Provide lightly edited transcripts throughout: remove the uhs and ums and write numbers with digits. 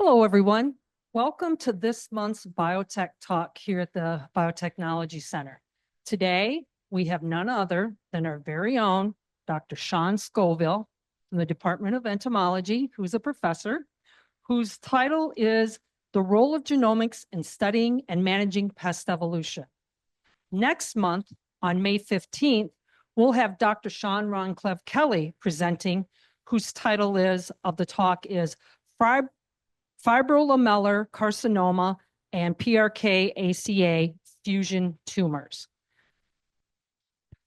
Hello, everyone. Welcome to this month's Biotech Talk here at the Biotechnology Center. Today, we have none other than our very own Dr. Sean Scoville from the Department of Entomology, who's a professor, whose title is The Role of Genomics in Studying and Managing Pest Evolution. Next month, on May 15th, we'll have Dr. Sean Roncliffe Kelly presenting, whose title of the talk is Fibrolamellar carcinoma and PRK-ACA fusion tumors.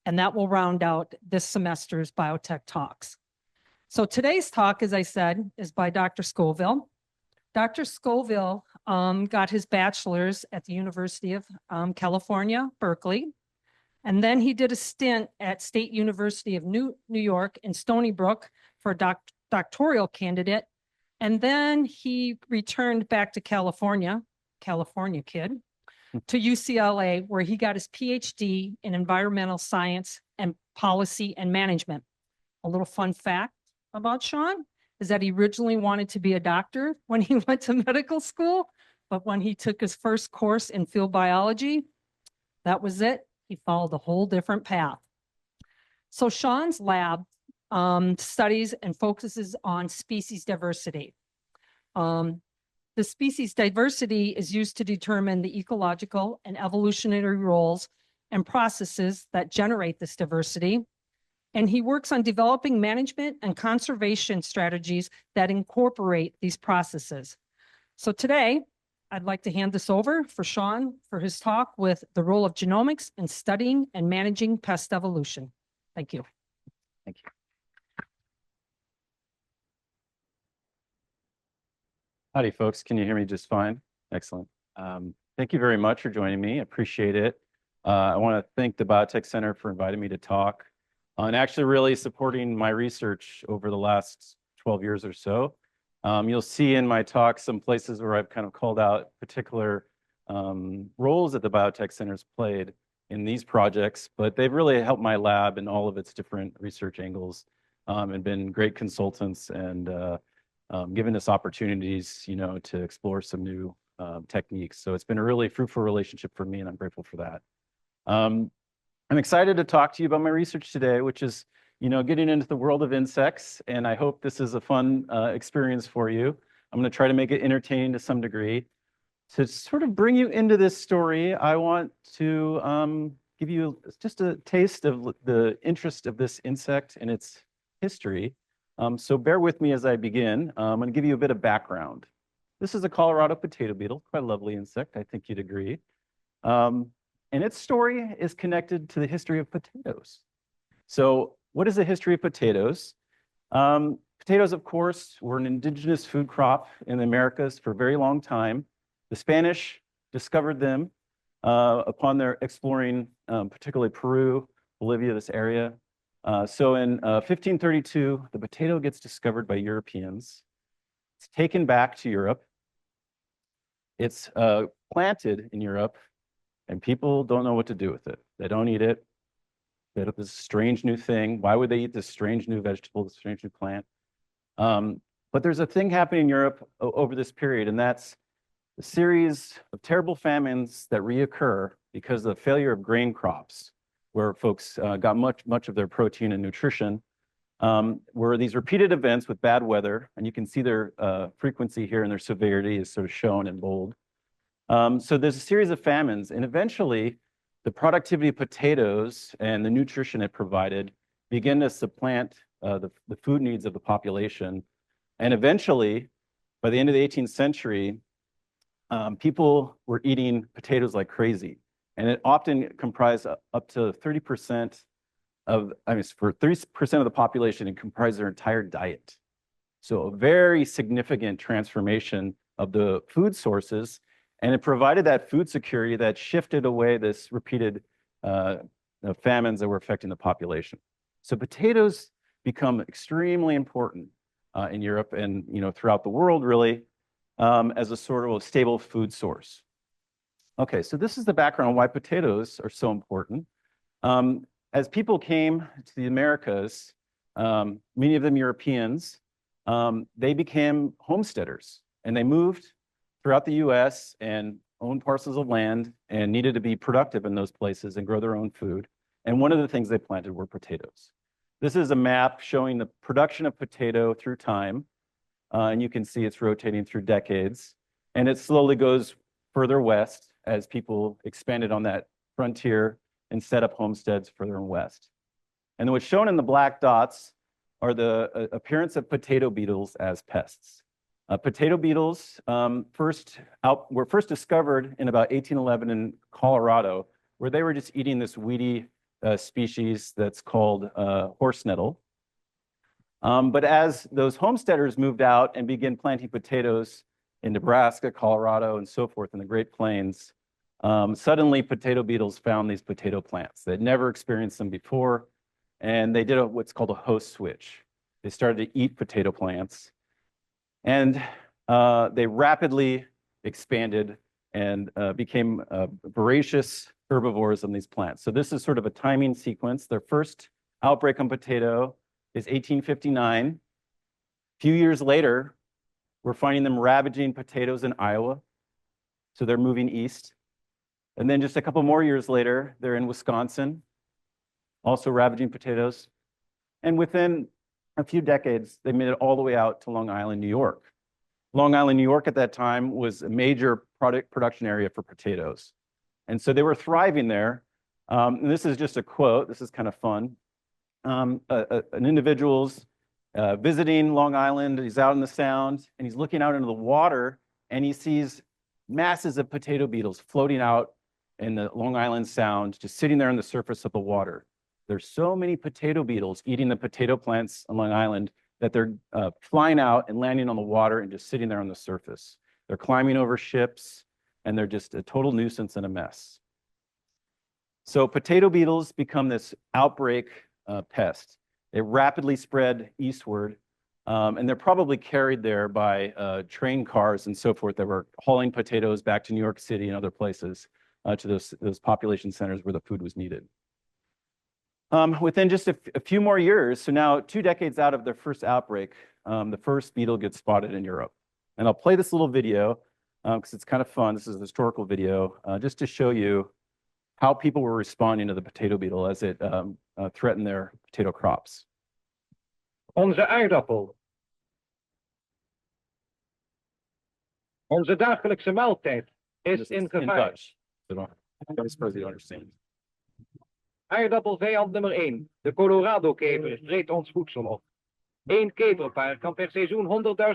And that will round out this semester's Biotech Talks. So today's talk, as I said, is by Dr. Scoville. Dr. Scoville got his bachelor's at the University of California, Berkeley. And then he did a stint at State University of New York in Stony Brook for a doctoral candidate. And then he returned back to California kid, to UCLA, where he got his PhD in environmental science and policy and management. A little fun fact about Sean is that he originally wanted to be a doctor when he went to medical school, but when he took his first course in field biology, that was it. He followed a whole different path. So Sean's lab studies and focuses on species diversity. The species diversity is used to determine the ecological and evolutionary roles and processes that generate this diversity. And he works on developing management and conservation strategies that incorporate these processes. So today, I'd like to hand this over for Sean for his talk with the role of genomics in studying and managing pest evolution. Thank you. Thank you. Howdy, folks. Can you hear me just fine? Excellent. Thank you very much for joining me. Appreciate it. I want to thank the Biotech Center for inviting me to talk and actually really supporting my research over the last 12 years or so. You'll see in my talk some places where I've kind of called out particular roles that the Biotech Center's played in these projects, but they've really helped my lab in all of its different research angles and been great consultants and given us opportunities, to explore some new techniques. So it's been a really fruitful relationship for me, and I'm grateful for that. I'm excited to talk to you about my research today, which is, getting into the world of insects, and I hope this is a fun experience for you. I'm going to try to make it entertaining to some degree. To sort of bring you into this story, I want to give you just a taste of the interest of this insect and its history. So bear with me as I begin. I'm going to give you a bit of background. This is a Colorado potato beetle, quite a lovely insect, I think you'd agree. And its story is connected to the history of potatoes. So what is the history of potatoes? Potatoes, of course, were an indigenous food crop in the Americas for a very long time. The Spanish discovered them upon their exploring, particularly Peru, Bolivia, this area. So in 1532, the potato gets discovered by Europeans. It's taken back to Europe. It's planted in Europe, and people don't know what to do with it. They don't eat it. They have this strange new thing. Why would they eat this strange new vegetable, this strange new plant? But there's a thing happening in Europe over this period, and that's a series of terrible famines that reoccur because of the failure of grain crops, where folks got much of their protein and nutrition, were these repeated events with bad weather, and you can see their frequency here and their severity is sort of shown in bold. So there's a series of famines, and eventually the productivity of potatoes and the nutrition it provided began to supplant the food needs of the population. And eventually, by the end of the 18th century, people were eating potatoes like crazy. And it often comprised up to 30% for 30% of the population, it comprised their entire diet. So a very significant transformation of the food sources, and it provided that food security that shifted away this repeated famines that were affecting the population. So potatoes become extremely important in Europe and throughout the world, really, as a sort of a stable food source. Okay, so this is the background on why potatoes are so important. As people came to the Americas, many of them Europeans, they became homesteaders. And they moved throughout the US and owned parcels of land and needed to be productive in those places and grow their own food. And one of the things they planted were potatoes. This is a map showing the production of potato through time. And you can see it's rotating through decades. And it slowly goes further west as people expanded on that frontier and set up homesteads further west. And what's shown in the black dots are the appearance of potato beetles as pests. Potato beetles were first discovered in about 1811 in Colorado, where they were just eating this weedy species that's called horse nettle. But as those homesteaders moved out and began planting potatoes in Nebraska, Colorado, and so forth in the Great Plains, suddenly potato beetles found these potato plants. They'd never experienced them before, and they did what's called a host switch. They started to eat potato plants, and they rapidly expanded and became voracious herbivores on these plants. So this is sort of a timing sequence. Their first outbreak on potato is 1859. A few years later, we're finding them ravaging potatoes in Iowa. So they're moving east. And then just a couple more years later, they're in Wisconsin, also ravaging potatoes. And within a few decades, they made it all the way out to Long Island, New York. Long Island, New York at that time was a major production area for potatoes. And so they were thriving there. And this is just a quote. This is kind of fun. An individual's visiting Long Island. He's out in the Sound, and he's looking out into the water, and he sees masses of potato beetles floating out in the Long Island Sound, just sitting there on the surface of the water. There's so many potato beetles eating the potato plants on Long Island that they're flying out and landing on the water and just sitting there on the surface. They're climbing over ships, and they're just a total nuisance and a mess. So potato beetles become this outbreak pest. They rapidly spread eastward, and they're probably carried there by train cars and so forth that were hauling potatoes back to New York City and other places to those population centers where the food was needed. Within just a few more years, so now 2 decades out of their first outbreak, the first beetle gets spotted in Europe. And I'll play this little video because it's kind of fun. This is a historical video just to show you how people were responding to the potato beetle as it threatened their potato crops. Onze aardappel. Onze dagelijkse maaltijd This is is in gevaar. Dutch. So I suppose you don't understand. Aardappelvijand nummer 1. De Colorado-kever vreet ons voedsel op. 1 keverpaar kan per seizoen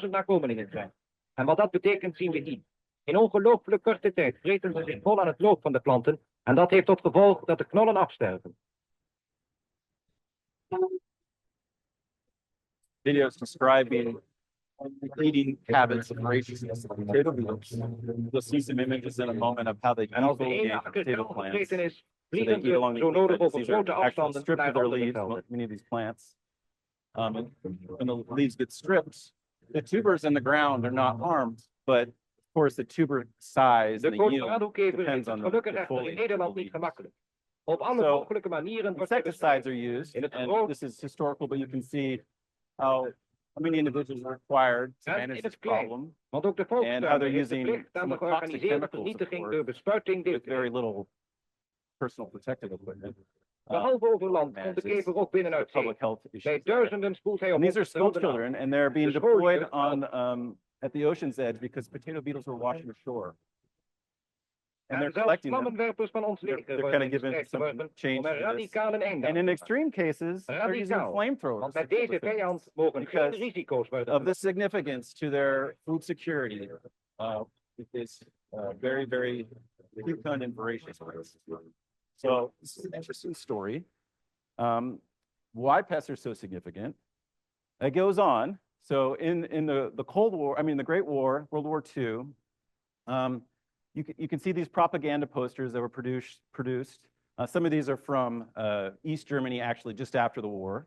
100.000 nakomelingen zijn. En wat dat betekent zien we hier. In ongelooflijk korte tijd vreten ze zich vol aan het loop van de planten. En dat heeft tot gevolg dat de knollen afsterven. Videos describing eating habits of voraciousness of potato beetles. You'll see some images in a moment of how they En als de defoliate ene akker potato kaal plants. gevreten is, So they vliegen eat along ze the zo nodig over These are grote actual afstanden strips of naar their andere leaves, velden. many of these plants. And when the leaves get stripped, the tubers in the ground are not harmed, but of course the tuber size De and the yield Colorado-kever heeft depends het on gelukkig the echter in foliage. Nederland niet gemakkelijk. Op alle So, mogelijke manieren wordt Insecticides are used, In het and groot- this is historical, but you can see how many individuals are required to En manage in this het klein. problem Want ook de And how volkstuin they're heeft de using plicht aan de somewhat toxic georganiseerde chemicals, of vernietiging course, door bespuiting deel with te very nemen. little personal protective equipment. Behalve over land komt de kever ook binnen uit zee. Public health issues. Bij duizenden spoelt hij op And these are onze school stranden af. children, and they're being The school deployed children- at the ocean's edge because potato beetles were washing ashore. And En they're zelfs collecting them. vlammenwerpers van ons leger They're worden kind in of given strijd some geworpen change om er to this. radicaal een einde And aan in te maken. extreme cases, they're using Radicaal. flamethrowers Want to met kill deze the things vijand mogen geen Because risico's worden of the genomen. significance to their food security. It is very, very fecund and voracious. So this is an interesting story. Why pests are so significant. It goes on. So in the Cold War, I mean, the Great War, World War II, you can see these propaganda posters that were produced. Some of these are from East Germany, actually, just after the war.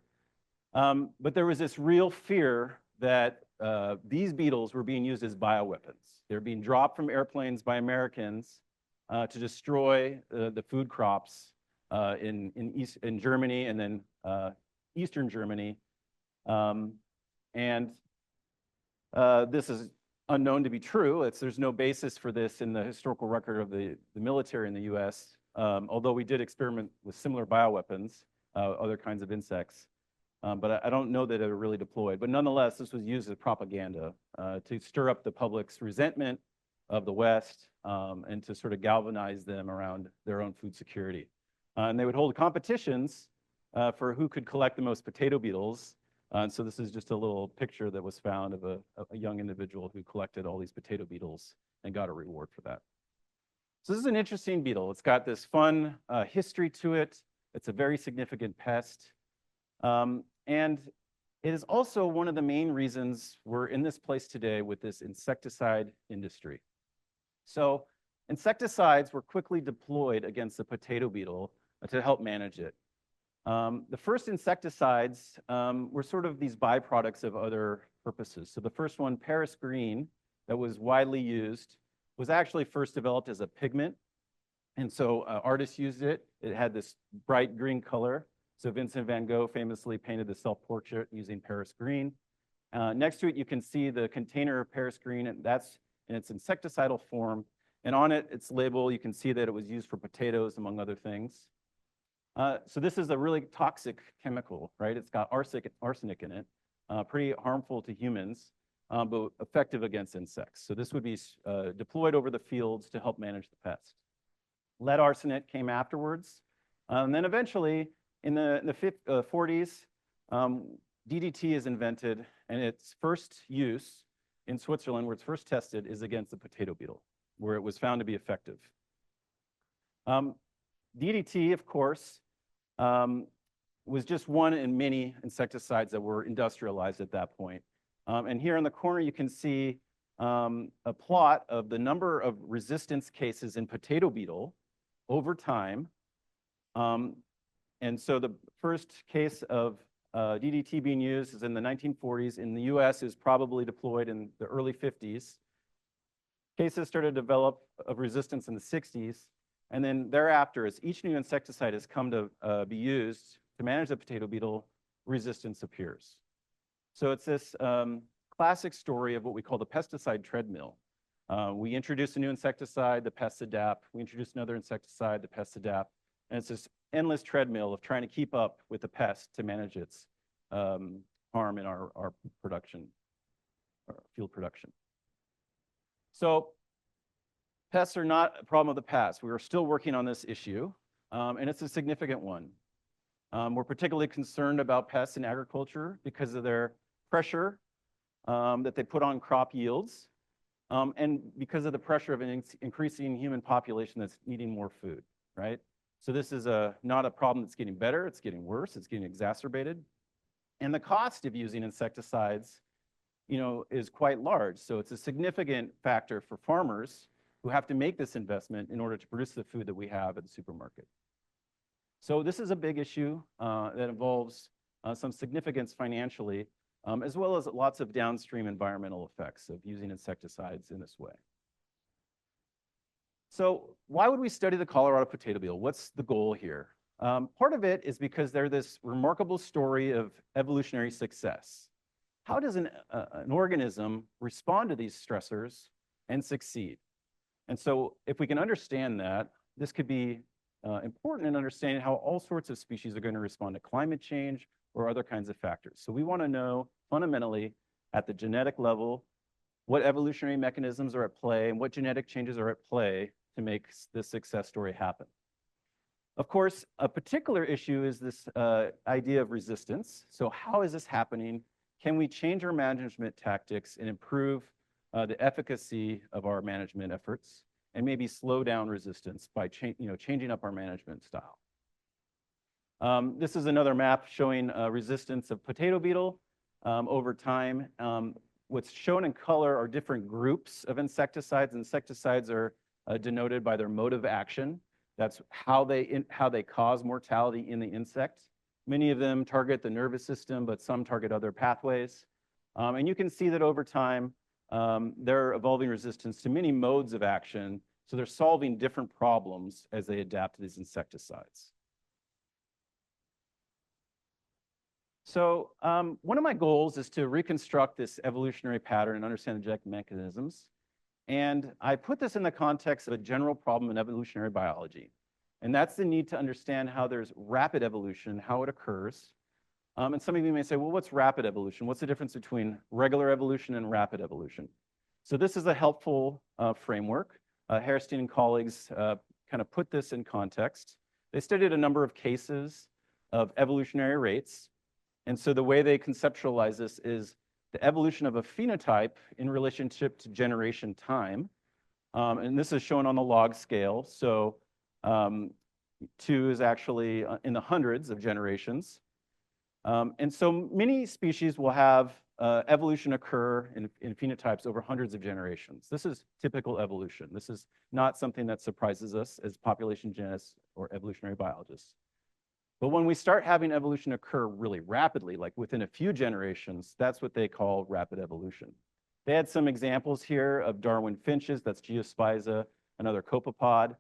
But there was this real fear that these beetles were being used as bioweapons. They were being dropped from airplanes by Americans to destroy the food crops in Germany and then Eastern Germany. And this is unknown to be true. There's no basis for this in the historical record of the military in the US, although we did experiment with similar bioweapons, other kinds of insects. But I don't know that they were really deployed. But nonetheless, this was used as propaganda to stir up the public's resentment of the West and to sort of galvanize them around their own food security. And they would hold competitions for who could collect the most potato beetles. And so this is just a little picture that was found of a young individual who collected all these potato beetles and got a reward for that. So this is an interesting beetle. It's got this fun history to it. It's a very significant pest. And it is also one of the main reasons we're in this place today with this insecticide industry. So insecticides were quickly deployed against the potato beetle to help manage it. The first insecticides were sort of these byproducts of other purposes. So the first one, Paris green, that was widely used, was actually first developed as a pigment. And so artists used it. It had this bright green color. So Vincent van Gogh famously painted the self-portrait using Paris green. Next to it, you can see the container of Paris green, and that's in its insecticidal form. And on it, its label, you can see that it was used for potatoes, among other things. So this is a really toxic chemical, right? It's got arsenic in it, pretty harmful to humans, but effective against insects. So this would be deployed over the fields to help manage the pest. Lead arsenate came afterwards. And then eventually, in the 40s, DDT is invented, and its first use in Switzerland, where it's first tested, is against the potato beetle, where it was found to be effective. DDT, of course, was just one in many insecticides that were industrialized at that point. And here in the corner, you can see a plot of the number of resistance cases in potato beetle over time. And so the first case of DDT being used is in the 1940s. In the US, is probably deployed in the early 50s. Cases started to develop of resistance in the 60s. And then thereafter, as each new insecticide has come to be used to manage the potato beetle, resistance appears. So it's this classic story of what we call the pesticide treadmill. We introduce a new insecticide, the pests adapt. We introduce another insecticide, the pests adapt. And it's this endless treadmill of trying to keep up with the pest to manage its harm in our production, our field production. So pests are not a problem of the past. We are still working on this issue, and it's a significant one. We're particularly concerned about pests in agriculture because of their pressure that they put on crop yields, and because of the pressure of an increasing human population that's needing more food, right? So this is not a problem that's getting better, it's getting worse, it's getting exacerbated. And the cost of using insecticides, is quite large. So it's a significant factor for farmers who have to make this investment in order to produce the food that we have at the supermarket. So this is a big issue that involves some significance financially, as well as lots of downstream environmental effects of using insecticides in this way. So why would we study the Colorado potato beetle? What's the goal here? Part of it is because they're this remarkable story of evolutionary success. How does an organism respond to these stressors and succeed? And so if we can understand that, this could be important in understanding how all sorts of species are going to respond to climate change or other kinds of factors. So we want to know fundamentally at the genetic level what evolutionary mechanisms are at play and what genetic changes are at play to make this success story happen. Of course, a particular issue is this idea of resistance. So how is this happening? Can we change our management tactics and improve the efficacy of our management efforts and maybe slow down resistance by changing up our management style? This is another map showing resistance of potato beetle over time. What's shown in color are different groups of insecticides. Insecticides are denoted by their mode of action. That's how they cause mortality in the insect. Many of them target the nervous system, but some target other pathways. And you can see that over time, they're evolving resistance to many modes of action. So they're solving different problems as they adapt to these insecticides. So one of my goals is to reconstruct this evolutionary pattern and understand the genetic mechanisms. And I put this in the context of a general problem in evolutionary biology. And that's the need to understand how there's rapid evolution, how it occurs. And some of you may say, well, what's rapid evolution? What's the difference between regular evolution and rapid evolution? So this is a helpful framework. Hairston and colleagues kind of put this in context. They studied a number of cases of evolutionary rates. And so the way they conceptualize this is the evolution of a phenotype in relationship to generation time. And this is shown on the log scale. So 2 is actually in the hundreds of generations. And so many species will have evolution occur in phenotypes over hundreds of generations. This is typical evolution. This is not something that surprises us as population geneticists or evolutionary biologists. But when we start having evolution occur really rapidly, like within a few generations, that's what they call rapid evolution. They had some examples here of Darwin finches, that's Geospiza, another copepod,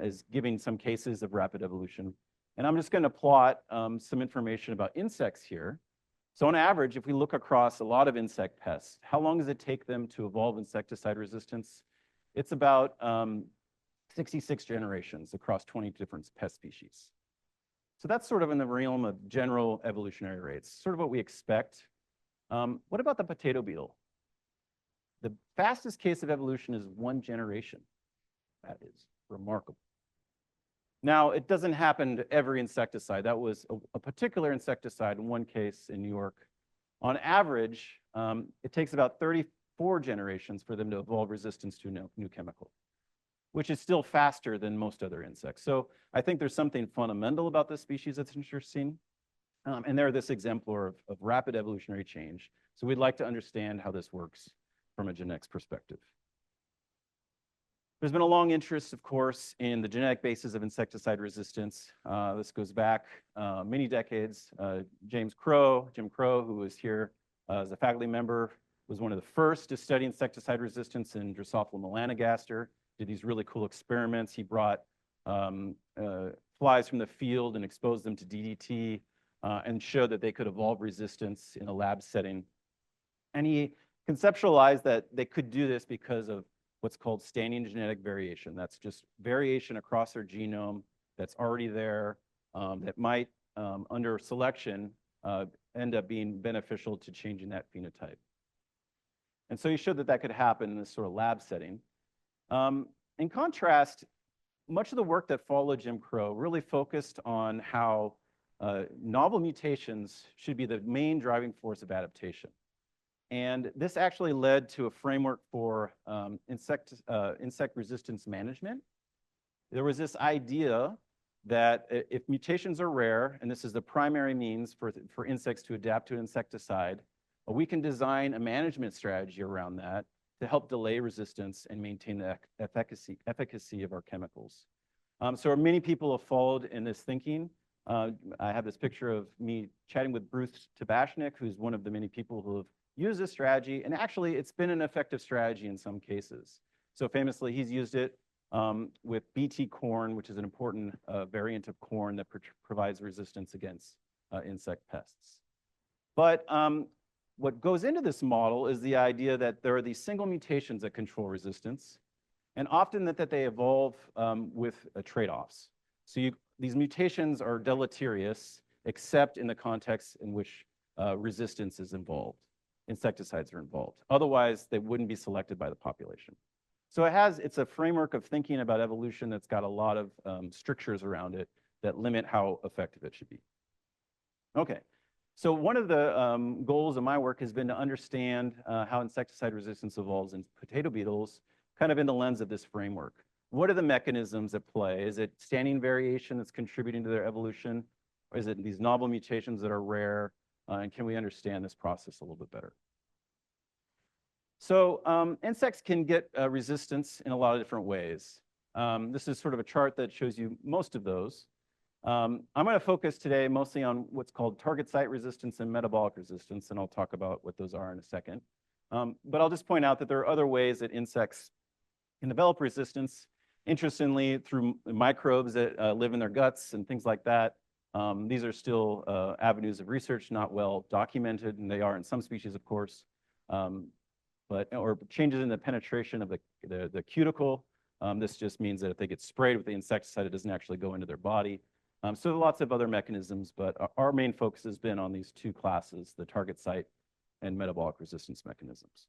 as giving some cases of rapid evolution. And I'm just going to plot some information about insects here. So on average, if we look across a lot of insect pests, how long does it take them to evolve insecticide resistance? It's about 66 generations across 20 different pest species. So that's sort of in the realm of general evolutionary rates, sort of what we expect. What about the potato beetle? The fastest case of evolution is 1 generation. That is remarkable. Now, it doesn't happen to every insecticide. That was a particular insecticide in one case in New York. On average, it takes about 34 generations for them to evolve resistance to a new chemical, which is still faster than most other insects. So I think there's something fundamental about this species that's interesting. And they're this exemplar of rapid evolutionary change. So we'd like to understand how this works from a genetics perspective. There's been a long interest, of course, in the genetic basis of insecticide resistance. This goes back many decades. Jim Crow, who was here as a faculty member, was one of the first to study insecticide resistance in Drosophila melanogaster. Did these really cool experiments. He brought flies from the field and exposed them to DDT and showed that they could evolve resistance in a lab setting. And he conceptualized that they could do this because of what's called standing genetic variation. That's just variation across their genome that's already there that might, under selection, end up being beneficial to changing that phenotype. And so he showed that that could happen in this sort of lab setting. In contrast, much of the work that followed Jim Crow really focused on how novel mutations should be the main driving force of adaptation. And this actually led to a framework for insect resistance management. There was this idea that if mutations are rare, and this is the primary means for insects to adapt to an insecticide, we can design a management strategy around that to help delay resistance and maintain the efficacy of our chemicals. So many people have followed in this thinking. I have this picture of me chatting with Bruce Tabashnik, who's one of the many people who have used this strategy, and actually it's been an effective strategy in some cases. So famously, he's used it with BT corn, which is an important variant of corn that provides resistance against insect pests. But what goes into this model is the idea that there are these single mutations that control resistance, and often that they evolve with trade-offs. So these mutations are deleterious, except in the context in which resistance is involved. Insecticides are involved. Otherwise, they wouldn't be selected by the population. So it's a framework of thinking about evolution that's got a lot of strictures around it that limit how effective it should be. Okay, so one of the goals of my work has been to understand how insecticide resistance evolves in potato beetles, kind of in the lens of this framework. What are the mechanisms at play? Is it standing variation that's contributing to their evolution? Or is it these novel mutations that are rare? And can we understand this process a little bit better? So insects can get resistance in a lot of different ways. This is sort of a chart that shows you most of those. I'm going to focus today mostly on what's called target site resistance and metabolic resistance, and I'll talk about what those are in a second. But I'll just point out that there are other ways that insects can develop resistance, interestingly, through microbes that live in their guts and things like that. These are still avenues of research, not well documented, and they are in some species, of course, or changes in the penetration of the cuticle. This just means that if they get sprayed with the insecticide, it doesn't actually go into their body. So lots of other mechanisms, but our main focus has been on these two classes, the target site and metabolic resistance mechanisms.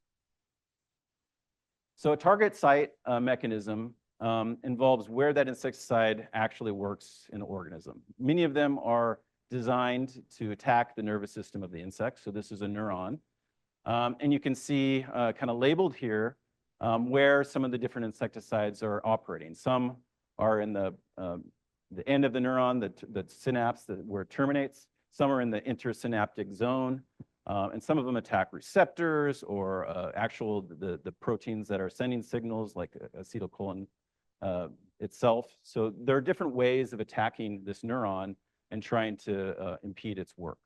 So a target site mechanism involves where that insecticide actually works in an organism. Many of them are designed to attack the nervous system of the insect. So this is a neuron. And you can see kind of labeled here where some of the different insecticides are operating. Some are in the end of the neuron, the synapse where it terminates. Some are in the intersynaptic zone. And some of them attack receptors or the proteins that are sending signals like acetylcholine itself. So there are different ways of attacking this neuron and trying to impede its work.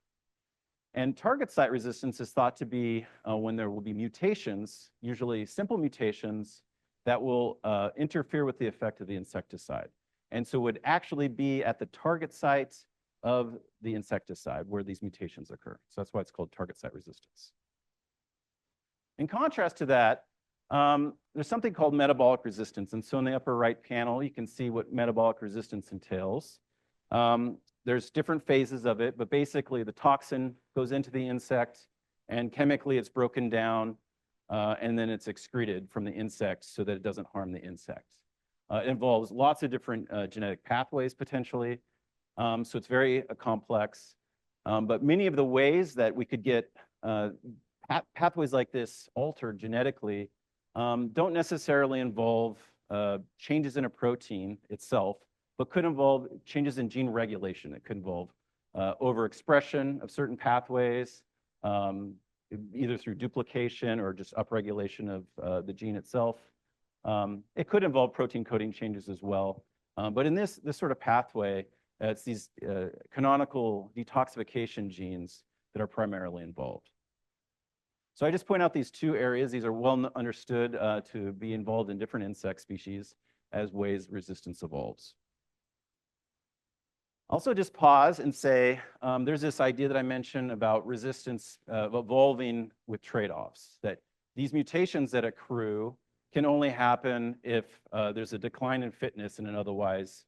And target site resistance is thought to be when there will be mutations, usually simple mutations, that will interfere with the effect of the insecticide. And so would actually be at the target site of the insecticide where these mutations occur. So that's why it's called target site resistance. In contrast to that, there's something called metabolic resistance. And so in the upper right panel, you can see what metabolic resistance entails. There's different phases of it, but basically the toxin goes into the insect and chemically it's broken down and then it's excreted from the insect so that it doesn't harm the insect. It involves lots of different genetic pathways potentially. So it's very complex. But many of the ways that we could get pathways like this altered genetically don't necessarily involve changes in a protein itself, but could involve changes in gene regulation. It could involve overexpression of certain pathways, either through duplication or just upregulation of the gene itself. It could involve protein coding changes as well. But in this sort of pathway, it's these canonical detoxification genes that are primarily involved. So I just point out these two areas. These are well understood to be involved in different insect species as ways resistance evolves. Also just pause and say, there's this idea that I mentioned about resistance evolving with trade-offs, that these mutations that accrue can only happen if there's a decline in fitness in an otherwise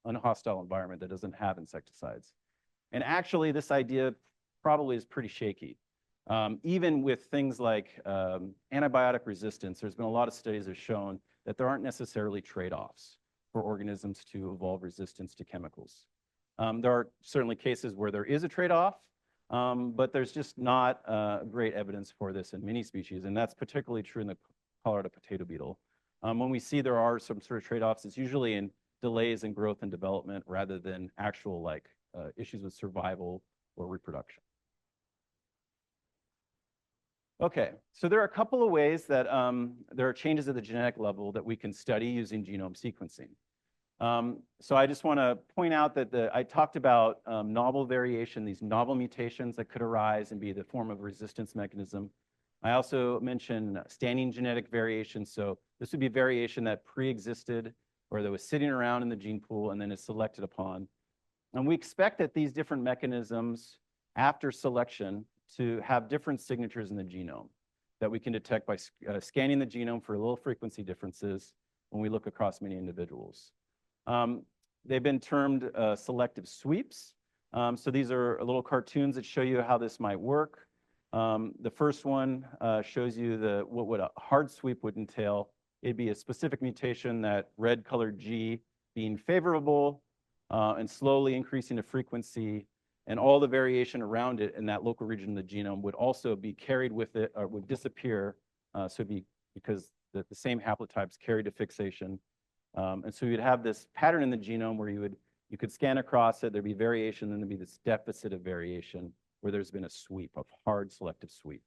unhostile environment that doesn't have insecticides. And actually, this idea probably is pretty shaky. Even with things like antibiotic resistance, there's been a lot of studies that have shown that there aren't necessarily trade-offs for organisms to evolve resistance to chemicals. There are certainly cases where there is a trade-off, but there's just not great evidence for this in many species, and that's particularly true in the Colorado potato beetle. When we see there are some sort of trade-offs, it's usually in delays in growth and development rather than actual issues with survival or reproduction. Okay, so there are a couple of ways that there are changes at the genetic level that we can study using genome sequencing. So I just want to point out that I talked about novel variation, these novel mutations that could arise and be the form of resistance mechanism. I also mentioned standing genetic variation. So this would be variation that pre-existed or that was sitting around in the gene pool and then is selected upon. And we expect that these different mechanisms after selection to have different signatures in the genome that we can detect by scanning the genome for low frequency differences when we look across many individuals. They've been termed selective sweeps. So these are little cartoons that show you how this might work. The first one shows you what a hard sweep would entail. It'd be a specific mutation, that red colored G being favorable and slowly increasing the frequency, and all the variation around it in that local region of the genome would also be carried with it or would disappear. So it'd be because the same haplotypes carried to fixation. And so you'd have this pattern in the genome where you could scan across it, there'd be variation, then there'd be this deficit of variation where there's been a sweep, a hard selective sweep.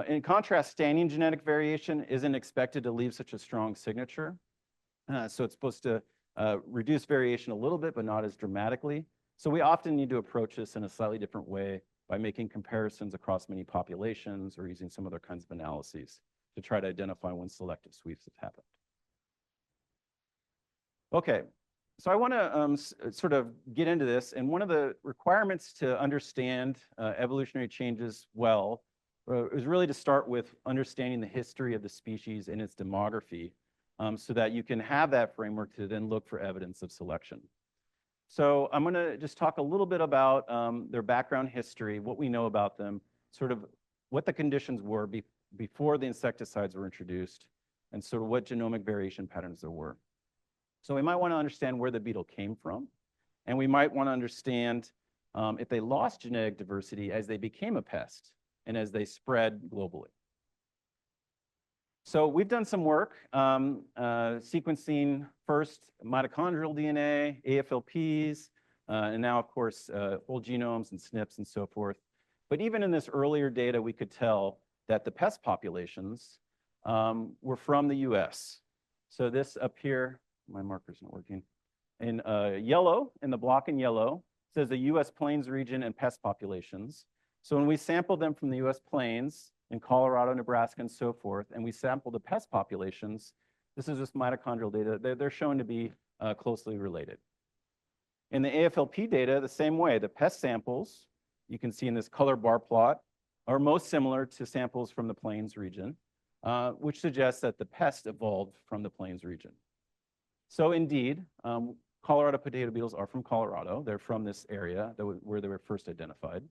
In contrast, standing genetic variation isn't expected to leave such a strong signature. So it's supposed to reduce variation a little bit, but not as dramatically. So we often need to approach this in a slightly different way by making comparisons across many populations or using some other kinds of analyses to try to identify when selective sweeps have happened. Okay, So I want to sort of get into this, and one of the requirements to understand evolutionary changes well is really to start with understanding the history of the species and its demography, so that you can have that framework to then look for evidence of selection. So I'm going to just talk a little bit about their background history, what we know about them, sort of what the conditions were before the insecticides were introduced, and sort of what genomic variation patterns there were. So we might want to understand where the beetle came from, and we might want to understand if they lost genetic diversity as they became a pest and as they spread globally. So we've done some work sequencing first mitochondrial DNA, AFLPs, and now, of course, whole genomes and SNPs and so forth. But even in this earlier data, we could tell that the pest populations were from the US. So this up here, my marker's not working, in yellow, in the block in yellow, says the US Plains region and pest populations. So when we sampled them from the US Plains, in Colorado, Nebraska, and so forth, and we sampled the pest populations, this is just mitochondrial data, they're shown to be closely related. In the AFLP data, the same way, the pest samples, you can see in this color bar plot, are most similar to samples from the Plains region, which suggests that the pest evolved from the Plains region. So indeed, Colorado potato beetles are from Colorado. They're from this area where they were first identified.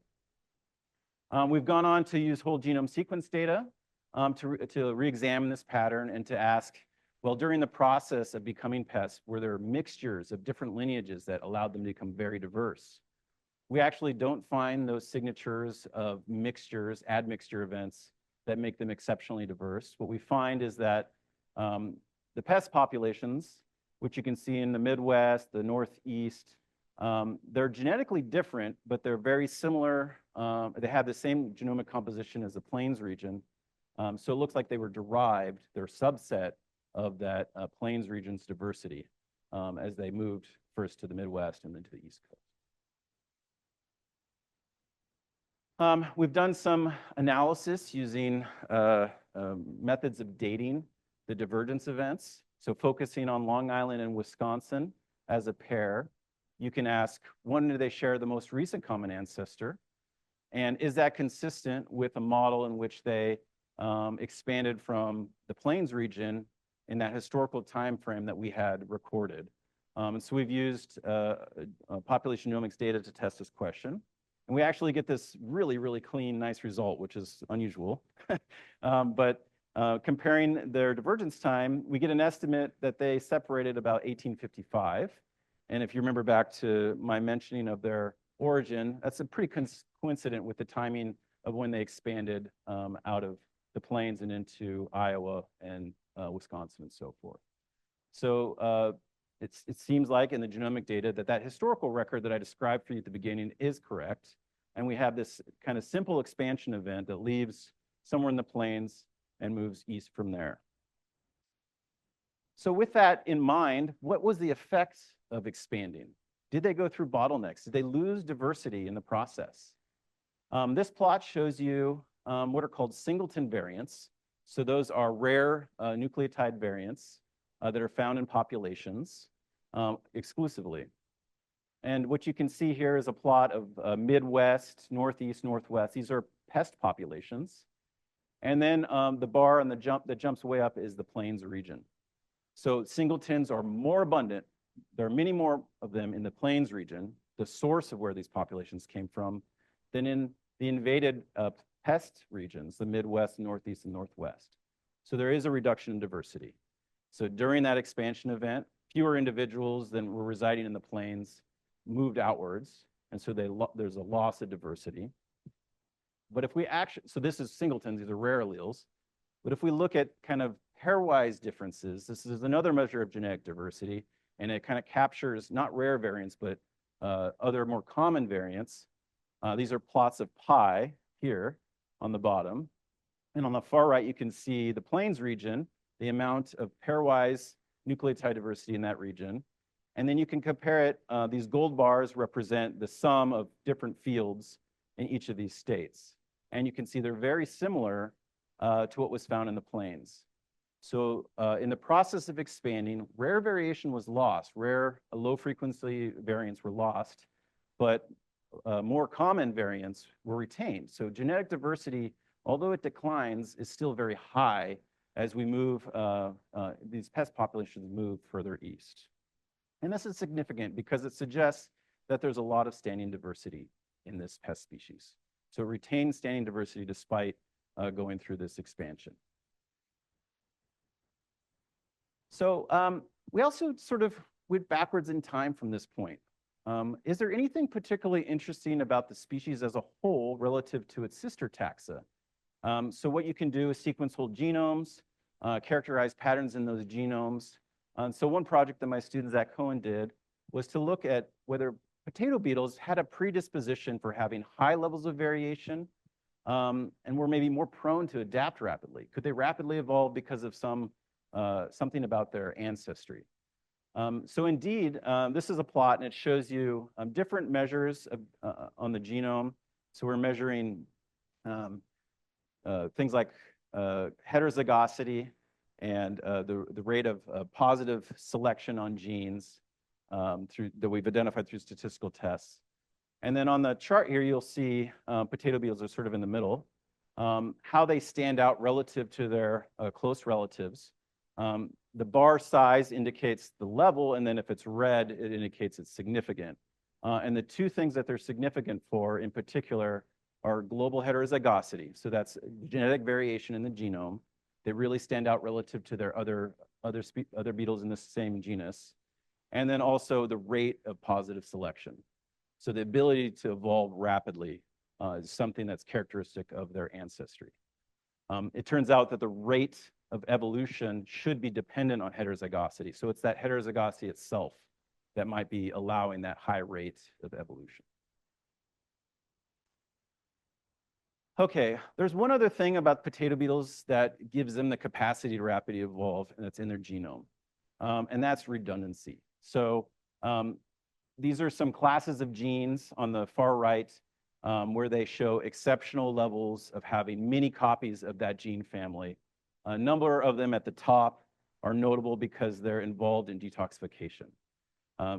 We've gone on to use whole genome sequence data to re-examine this pattern and to ask, well, during the process of becoming pests, were there mixtures of different lineages that allowed them to become very diverse? We actually don't find those signatures of mixtures, admixture events that make them exceptionally diverse. What we find is that the pest populations, which you can see in the Midwest, the Northeast, they're genetically different, but they're very similar. They have the same genomic composition as the Plains region. So it looks like they were derived, they're a subset of that Plains region's diversity as they moved first to the Midwest and then to the East Coast. We've done some analysis using methods of dating the divergence events. So focusing on Long Island and Wisconsin as a pair, you can ask, when do they share the most recent common ancestor? And is that consistent with a model in which they expanded from the Plains region in that historical time frame that we had recorded? And so we've used population genomics data to test this question. And we actually get this really, really clean, nice result, which is unusual. But comparing their divergence time, we get an estimate that they separated about 1855. And if you remember back to my mentioning of their origin, that's a pretty coincident with the timing of when they expanded out of the Plains and into Iowa and Wisconsin and so forth. So it seems like in the genomic data that historical record that I described for you at the beginning is correct. And we have this kind of simple expansion event that leaves somewhere in the Plains and moves east from there. So with that in mind, what was the effect of expanding? Did they go through bottlenecks? Did they lose diversity in the process? This plot shows you what are called singleton variants. So those are rare nucleotide variants that are found in populations exclusively. And what you can see here is a plot of Midwest, Northeast, Northwest. These are pest populations. And then the bar on the jump that jumps way up is the Plains region. So singletons are more abundant. There are many more of them in the Plains region, the source of where these populations came from, than in the invaded pest regions, the Midwest, Northeast, and Northwest. So there is a reduction in diversity. So during that expansion event, fewer individuals than were residing in the Plains moved outwards, and so there's a loss of diversity. But if we actually, so this is singletons, these are rare alleles. But if we look at kind of pairwise differences, this is another measure of genetic diversity, and it kind of captures not rare variants, but other more common variants. These are plots of pi here on the bottom. And on the far right, you can see the Plains region, the amount of pairwise nucleotide diversity in that region. And then you can compare it, these gold bars represent the sum of different fields in each of these states. And you can see they're very similar to what was found in the Plains. So in the process of expanding, rare variation was lost. Rare low frequency variants were lost, but more common variants were retained. So genetic diversity, although it declines, is still very high as we move, these pest populations move further east. And this is significant because it suggests that there's a lot of standing diversity in this pest species. So it retains standing diversity despite going through this expansion. So we also sort of went backwards in time from this point. Is there anything particularly interesting about the species as a whole relative to its sister taxa? So what you can do is sequence whole genomes, characterize patterns in those genomes. So one project that my students at Cohen did was to look at whether potato beetles had a predisposition for having high levels of variation and were maybe more prone to adapt rapidly. Could they rapidly evolve because of something about their ancestry? So indeed, this is a plot and it shows you different measures on the genome. So we're measuring things like heterozygosity and the rate of positive selection on genes that we've identified through statistical tests. And then on the chart here, you'll see potato beetles are sort of in the middle, how they stand out relative to their close relatives. The bar size indicates the level, and then if it's red, it indicates it's significant. And the two things that they're significant for in particular are global heterozygosity. So that's genetic variation in the genome. They really stand out relative to their other beetles in the same genus. And then also the rate of positive selection. So the ability to evolve rapidly is something that's characteristic of their ancestry. It turns out that the rate of evolution should be dependent on heterozygosity. So it's that heterozygosity itself that might be allowing that high rate of evolution. Okay, there's one other thing about potato beetles that gives them the capacity to rapidly evolve, and it's in their genome, and that's redundancy. So these are some classes of genes on the far right where they show exceptional levels of having many copies of that gene family. A number of them at the top are notable because they're involved in detoxification.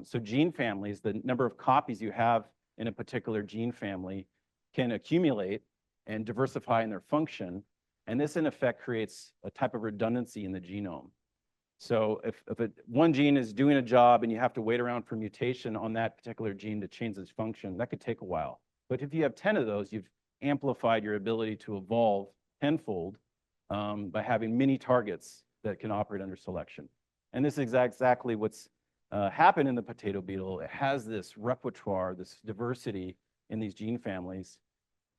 So gene families, the number of copies you have in a particular gene family can accumulate and diversify in their function. And this in effect creates a type of redundancy in the genome. So if one gene is doing a job and you have to wait around for mutation on that particular gene to change its function, that could take a while. But if you have 10 of those, you've amplified your ability to evolve tenfold by having many targets that can operate under selection. And this is exactly what's happened in the potato beetle. It has this repertoire, this diversity in these gene families.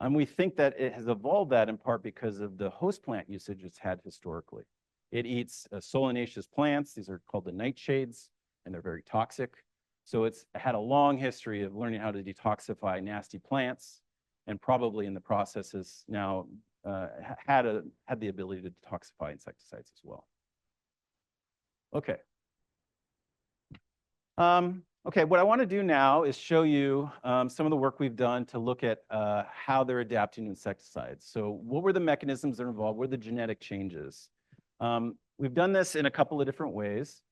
And we think that it has evolved that in part because of the host plant usage it's had historically. It eats solanaceous plants. These are called the nightshades, and they're very toxic. So it's had a long history of learning how to detoxify nasty plants, and probably in the process has now had the ability to detoxify insecticides as well. Okay. Okay, what I want to do now is show you some of the work we've done to look at how they're adapting to insecticides. So what were the mechanisms that are involved? What are the genetic changes? We've done this in a couple of different ways.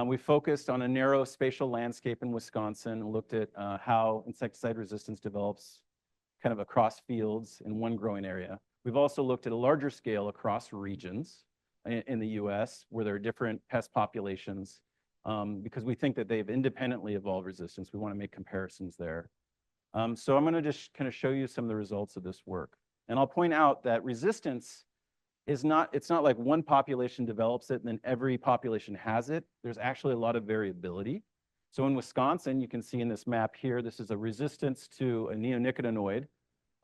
We focused on a narrow spatial landscape in Wisconsin and looked at how insecticide resistance develops kind of across fields in one growing area. We've also looked at a larger scale across regions in the US where there are different pest populations because we think that they've independently evolved resistance. We want to make comparisons there. So I'm going to just kind of show you some of the results of this work. And I'll point out that resistance it's not like one population develops it and then every population has it. There's actually a lot of variability. So in Wisconsin, you can see in this map here, this is a resistance to a neonicotinoid,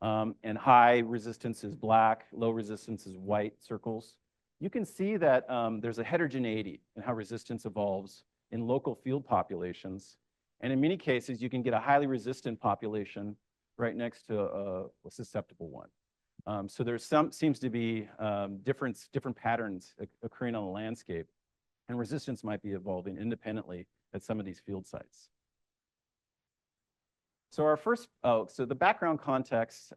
and high resistance is black, low resistance is white circles. You can see that there's a heterogeneity in how resistance evolves in local field populations. And in many cases, you can get a highly resistant population right next to a susceptible one. So there's seems to be different patterns occurring on the landscape, and resistance might be evolving independently at some of these field sites. So our first, so the background context,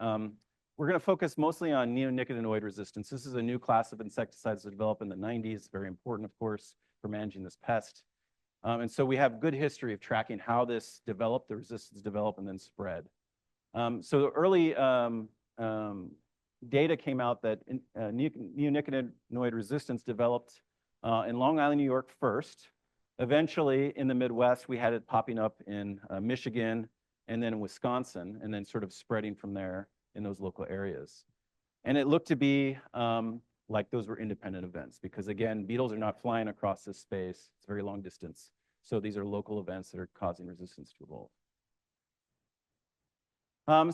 we're going to focus mostly on neonicotinoid resistance. This is a new class of insecticides that developed in the 90s, very important, of course, for managing this pest. And so we have good history of tracking how this developed, the resistance developed, and then spread. So the early data came out that neonicotinoid resistance developed in Long Island, New York first. Eventually, in the Midwest, we had it popping up in Michigan and then in Wisconsin, and then sort of spreading from there in those local areas. And it looked to be like those were independent events because, again, beetles are not flying across this space. It's a very long distance. So these are local events that are causing resistance to evolve.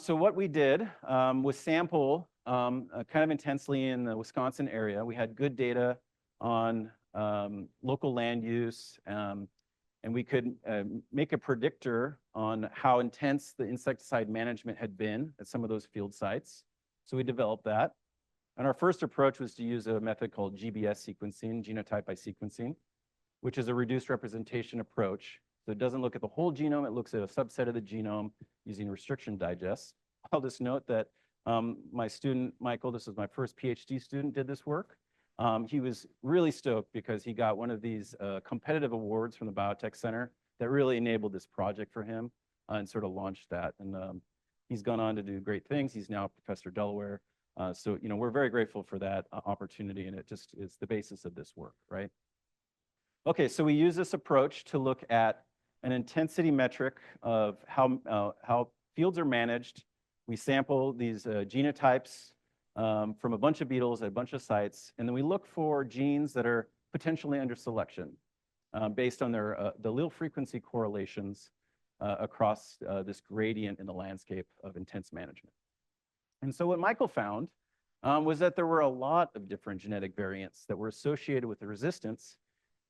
So what we did was sample kind of intensely in the Wisconsin area. We had good data on local land use, and we could make a predictor on how intense the insecticide management had been at some of those field sites. So we developed that. And our first approach was to use a method called GBS sequencing, genotype by sequencing, which is a reduced representation approach. So it doesn't look at the whole genome, it looks at a subset of the genome using restriction digests. I'll just note that my student, Michael, this is my first PhD student, did this work. He was really stoked because he got one of these competitive awards from the Biotech Center that really enabled this project for him and sort of launched that. And he's gone on to do great things. He's now a professor at Delaware. So, you know, we're very grateful for that opportunity, and it just is the basis of this work, right? Okay, so we use this approach to look at an intensity metric of how fields are managed. We sample these genotypes from a bunch of beetles at a bunch of sites, and then we look for genes that are potentially under selection based on their the allele frequency correlations across this gradient in the landscape of intense management. And so what Michael found was that there were a lot of different genetic variants that were associated with the resistance,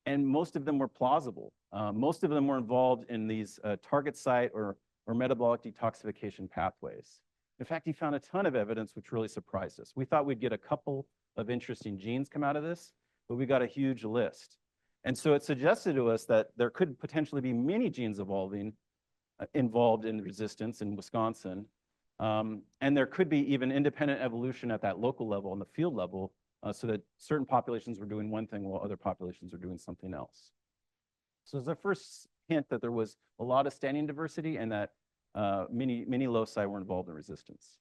and most of them were plausible. Most of them were involved in these target site or metabolic detoxification pathways. In fact, he found a ton of evidence which really surprised us. We thought we'd get a couple of interesting genes come out of this, but we got a huge list. And so it suggested to us that there could potentially be many genes involved in resistance in Wisconsin. And there could be even independent evolution at that local level and the field level so that certain populations were doing one thing while other populations were doing something else. So it's the first hint that there was a lot of standing diversity and that many loci were involved in resistance.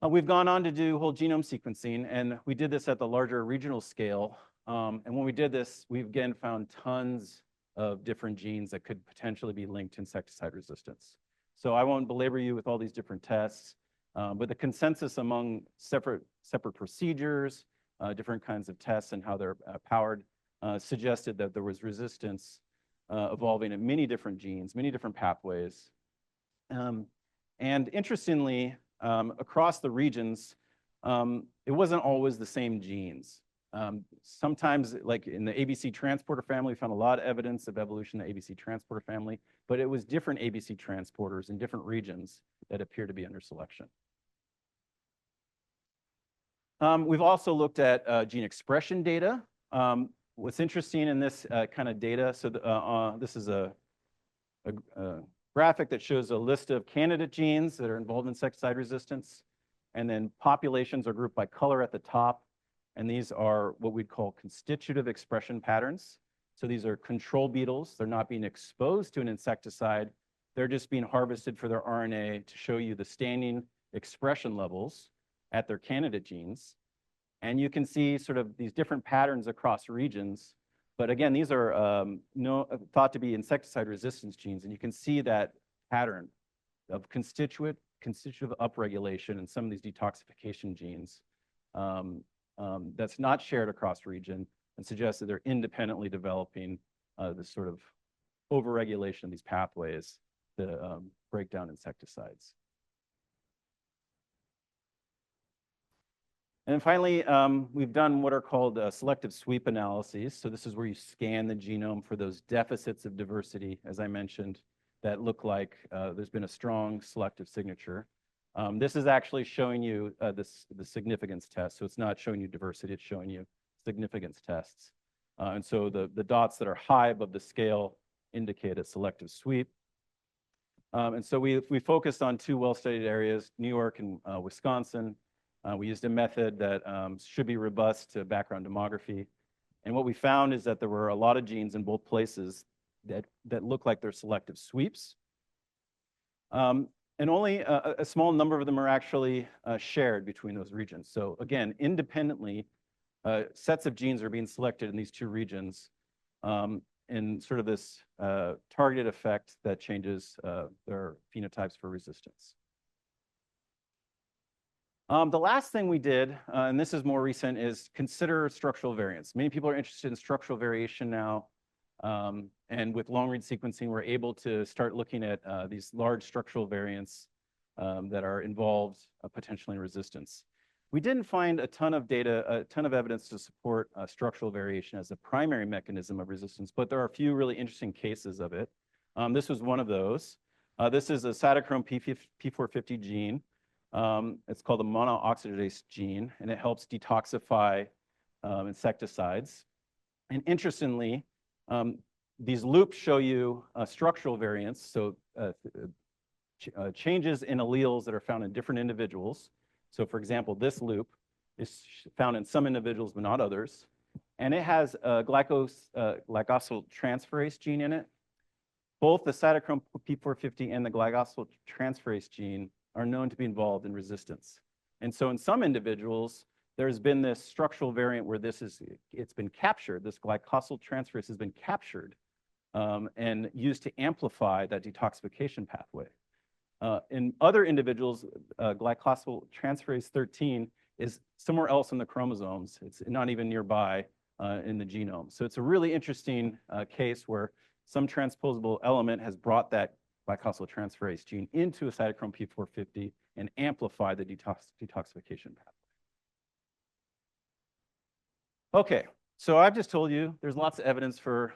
We've gone on to do whole genome sequencing, and we did this at the larger regional scale. And when we did this, we again found tons of different genes that could potentially be linked to insecticide resistance. So I won't belabor you with all these different tests, but the consensus among separate procedures, different kinds of tests and how they're powered suggested that there was resistance evolving in many different genes, many different pathways. And interestingly, across the regions, it wasn't always the same genes. Sometimes, like in the ABC transporter family, we found a lot of evidence of evolution in the ABC transporter family, but it was different ABC transporters in different regions that appear to be under selection. We've also looked at gene expression data. What's interesting in this kind of data, so this is a graphic that shows a list of candidate genes that are involved in insecticide resistance, and then populations are grouped by color at the top. And these are what we'd call constitutive expression patterns. So these are control beetles. They're not being exposed to an insecticide. They're just being harvested for their RNA to show you the standing expression levels at their candidate genes. And you can see sort of these different patterns across regions. But again, these are thought to be insecticide resistance genes. And you can see that pattern of constitutive upregulation in some of these detoxification genes. That's not shared across region and suggests that they're independently developing this sort of overregulation of these pathways to break down insecticides. And then finally, we've done what are called selective sweep analyses. So this is where you scan the genome for those deficits of diversity, as I mentioned, that look like there's been a strong selective signature. This is actually showing you the significance test. So it's not showing you diversity, it's showing you significance tests. And so the dots that are high above the scale indicate a selective sweep. And so we focused on two well-studied areas, New York and Wisconsin. We used a method that should be robust to background demography. And what we found is that there were a lot of genes in both places that look like they're selective sweeps. And only a small number of them are actually shared between those regions. So again, independently, sets of genes are being selected in these two regions in sort of this targeted effect that changes their phenotypes for resistance. The last thing we did, and this is more recent, is consider structural variants. Many people are interested in structural variation now. And with long-read sequencing, we're able to start looking at these large structural variants that are involved potentially in resistance. We didn't find a ton of data, a ton of evidence to support structural variation as a primary mechanism of resistance, but there are a few really interesting cases of it. This was one of those. This is a cytochrome P450 gene. It's called the monooxidase gene, and it helps detoxify insecticides. And interestingly, these loops show you structural variants, so changes in alleles that are found in different individuals. So for example, this loop is found in some individuals, but not others. And it has a glycosyltransferase gene in it. Both the cytochrome P450 and the glycosyltransferase gene are known to be involved in resistance. And so in some individuals, there's been this structural variant where it's been captured, this glycosyltransferase has been captured and used to amplify that detoxification pathway. In other individuals, glycosyltransferase 13 is somewhere else in the chromosomes. It's not even nearby in the genome. So it's a really interesting case where some transposable element has brought that glycosyltransferase gene into a cytochrome P450 and amplified the detoxification pathway. Okay, so I've just told you there's lots of evidence for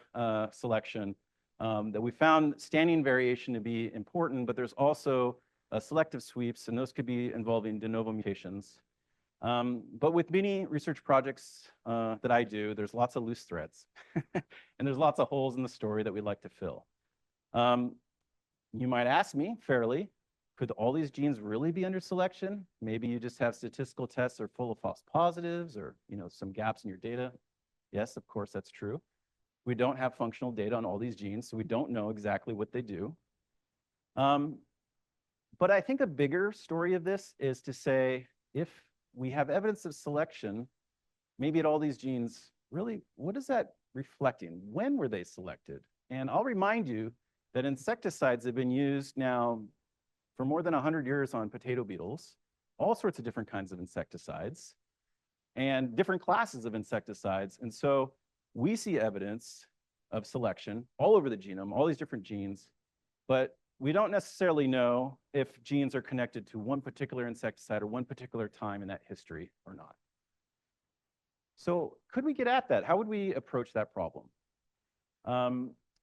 selection. That we found standing variation to be important, but there's also selective sweeps, and those could be involving de novo mutations. But with many research projects that I do, there's lots of loose threads, and there's lots of holes in the story that we'd like to fill. You might ask me fairly, could all these genes really be under selection? Maybe you just have statistical tests that are full of false positives or some gaps in your data. Yes, of course, that's true. We don't have functional data on all these genes, so we don't know exactly what they do. But I think a bigger story of this is to say, if we have evidence of selection, maybe at all these genes, really, what is that reflecting? When were they selected? And I'll remind you that insecticides have been used now for more than 100 years on potato beetles, all sorts of different kinds of insecticides, and different classes of insecticides. And so we see evidence of selection all over the genome, all these different genes, but we don't necessarily know if genes are connected to one particular insecticide or one particular time in that history or not. So could we get at that? How would we approach that problem?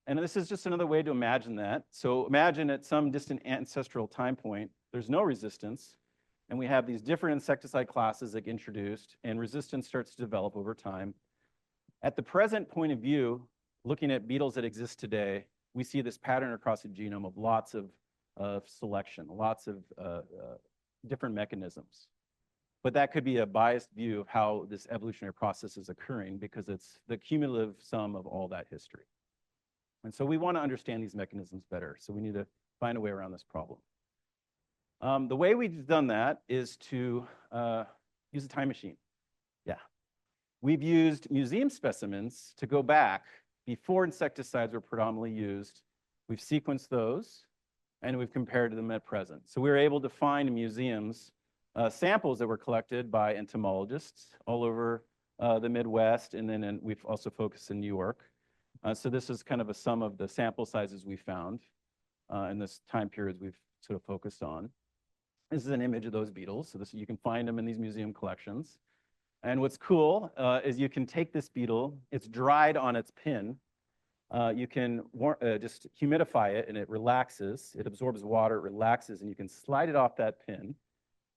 And this is just another way to imagine that. So imagine at some distant ancestral time point, there's no resistance, and we have these different insecticide classes that get introduced, and resistance starts to develop over time. At the present point of view, looking at beetles that exist today, we see this pattern across the genome of lots of selection, lots of different mechanisms. But that could be a biased view of how this evolutionary process is occurring because it's the cumulative sum of all that history. And so we want to understand these mechanisms better. So we need to find a way around this problem. The way we've done that is to use a time machine. Yeah. We've used museum specimens to go back before insecticides were predominantly used. We've sequenced those, and we've compared them at present. So we were able to find in museums samples that were collected by entomologists all over the Midwest, and then we've also focused in New York. So this is kind of a sum of the sample sizes we found in this time period we've sort of focused on. This is an image of those beetles. So you can find them in these museum collections. And what's cool is you can take this beetle, it's dried on its pin. You can just humidify it and it relaxes. It absorbs water, it relaxes, and you can slide it off that pin,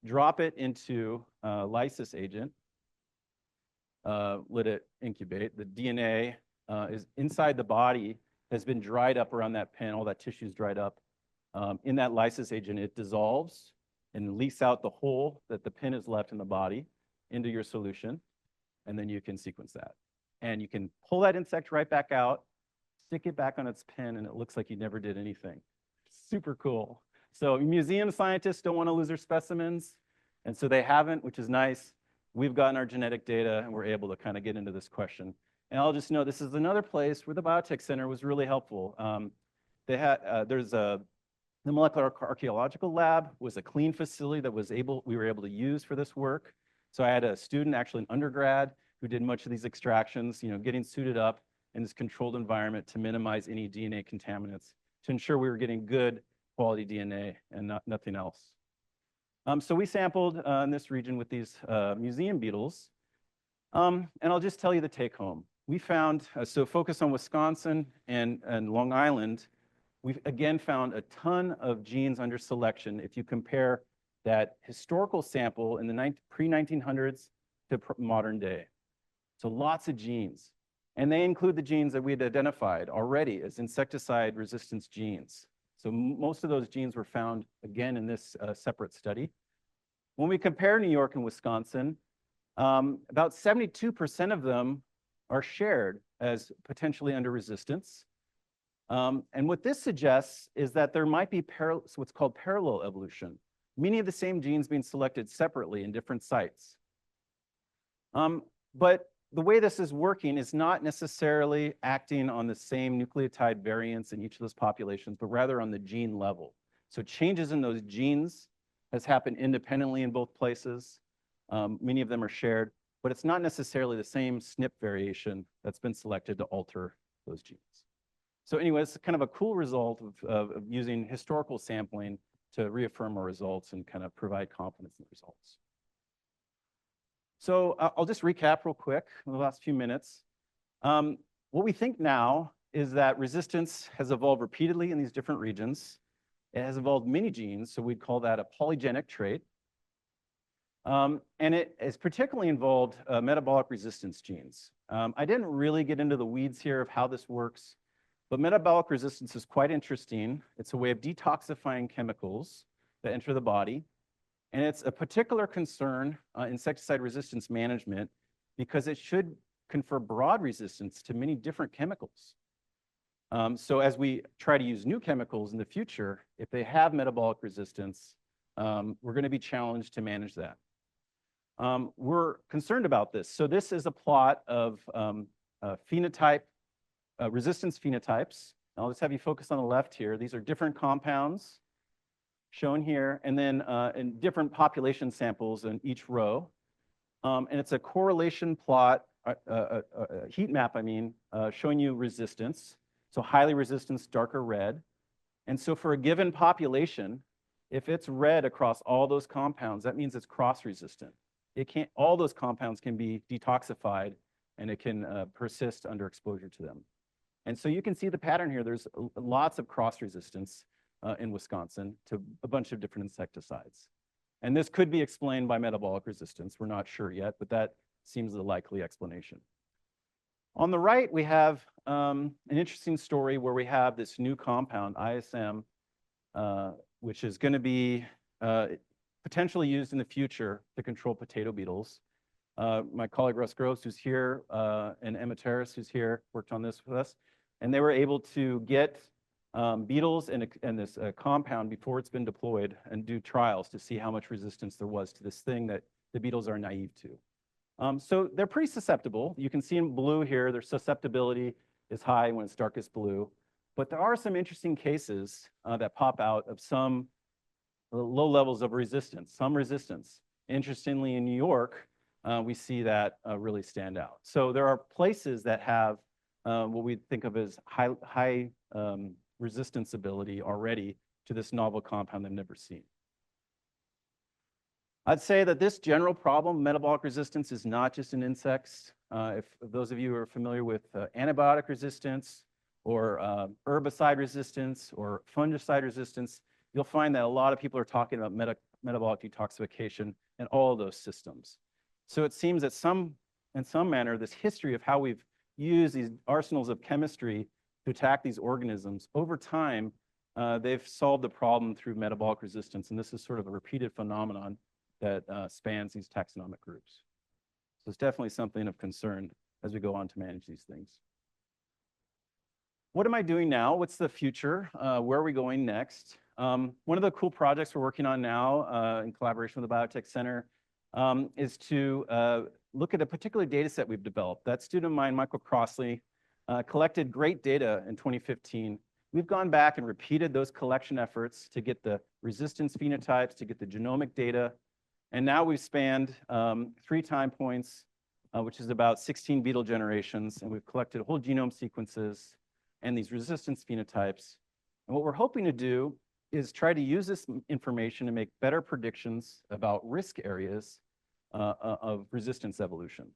drop it into lysis agent, let it incubate. The DNA is inside the body, has been dried up around that pin, all that tissue is dried up. In that lysis agent, it dissolves and leaks out the hole that the pin has left in the body into your solution, and then you can sequence that. And you can pull that insect right back out, stick it back on its pin, and it looks like you never did anything. Super cool. So museum scientists don't want to lose their specimens, and so they haven't, which is nice. We've gotten our genetic data, and we're able to kind of get into this question. And I'll just note, this is another place where the Biotech Center was really helpful. The Molecular Archaeological Lab was a clean facility that we were able to use for this work. So I had a student, actually an undergrad, who did much of these extractions, getting suited up in this controlled environment to minimize any DNA contaminants, to ensure we were getting good quality DNA and nothing else. So we sampled in this region with these museum beetles. And I'll just tell you the take home. We found, so focus on Wisconsin and Long Island, we've again found a ton of genes under selection if you compare that historical sample in the pre-1900s to modern day. So lots of genes. And they include the genes that we had identified already as insecticide resistance genes. So most of those genes were found again in this separate study. When we compare New York and Wisconsin, about 72% of them are shared as potentially under resistance. And what this suggests is that there might be what's called parallel evolution, many of the same genes being selected separately in different sites. But the way this is working is not necessarily acting on the same nucleotide variants in each of those populations, but rather on the gene level. So changes in those genes has happened independently in both places. Many of them are shared, but it's not necessarily the same SNP variation that's been selected to alter those genes. So anyway, it's kind of a cool result of using historical sampling to reaffirm our results and kind of provide confidence in the results. So I'll just recap real quick in the last few minutes. What we think now is that resistance has evolved repeatedly in these different regions. It has evolved many genes, so we'd call that a polygenic trait. And it is particularly involved metabolic resistance genes. I didn't really get into the weeds here of how this works, but metabolic resistance is quite interesting. It's a way of detoxifying chemicals that enter the body. And it's a particular concern insecticide resistance management because it should confer broad resistance to many different chemicals. So as we try to use new chemicals in the future, if they have metabolic resistance, we're going to be challenged to manage that. We're concerned about this. So this is a plot of resistance phenotypes. I'll just have you focus on the left here. These are different compounds shown here, and then in different population samples in each row. And it's a correlation plot, a heat map, I mean, showing you resistance. So highly resistance, darker red. And so for a given population, if it's red across all those compounds, that means it's cross-resistant. All those compounds can be detoxified, and it can persist under exposure to them. And so you can see the pattern here. There's lots of cross-resistance in Wisconsin to a bunch of different insecticides. And this could be explained by metabolic resistance. We're not sure yet, but that seems the likely explanation. On the right, we have an interesting story where we have this new compound, ISM, which is going to be potentially used in the future to control potato beetles. My colleague Russ Groves, who's here, and Emma Terrace, who's here, worked on this with us. And they were able to get beetles and this compound before it's been deployed and do trials to see how much resistance there was to this thing that the beetles are naive to. So they're pretty susceptible. You can see in blue here, their susceptibility is high when it's darkest blue. But there are some interesting cases that pop out of some low levels of resistance, some resistance. Interestingly, in New York, we see that really stand out. So there are places that have what we think of as high resistance ability already to this novel compound they've never seen. I'd say that this general problem, metabolic resistance, is not just in insects. If those of you who are familiar with antibiotic resistance or herbicide resistance or fungicide resistance, you'll find that a lot of people are talking about metabolic detoxification in all of those systems. So it seems that in some manner, this history of how we've used these arsenals of chemistry to attack these organisms over time they've solved the problem through metabolic resistance, and this is sort of a repeated phenomenon that spans these taxonomic groups. So it's definitely something of concern as we go on to manage these things. What am I doing now? What's the future? Where are we going next? One of the cool projects we're working on now in collaboration with the Biotech Center is to look at a particular data set we've developed. That student of mine, Michael Crossley, collected great data in 2015. We've gone back and repeated those collection efforts to get the resistance phenotypes, to get the genomic data. And now we've spanned 3 time points, which is about 16 beetle generations. And we've collected whole genome sequences and these resistance phenotypes. And what we're hoping to do is try to use this information to make better predictions about risk areas of resistance evolution.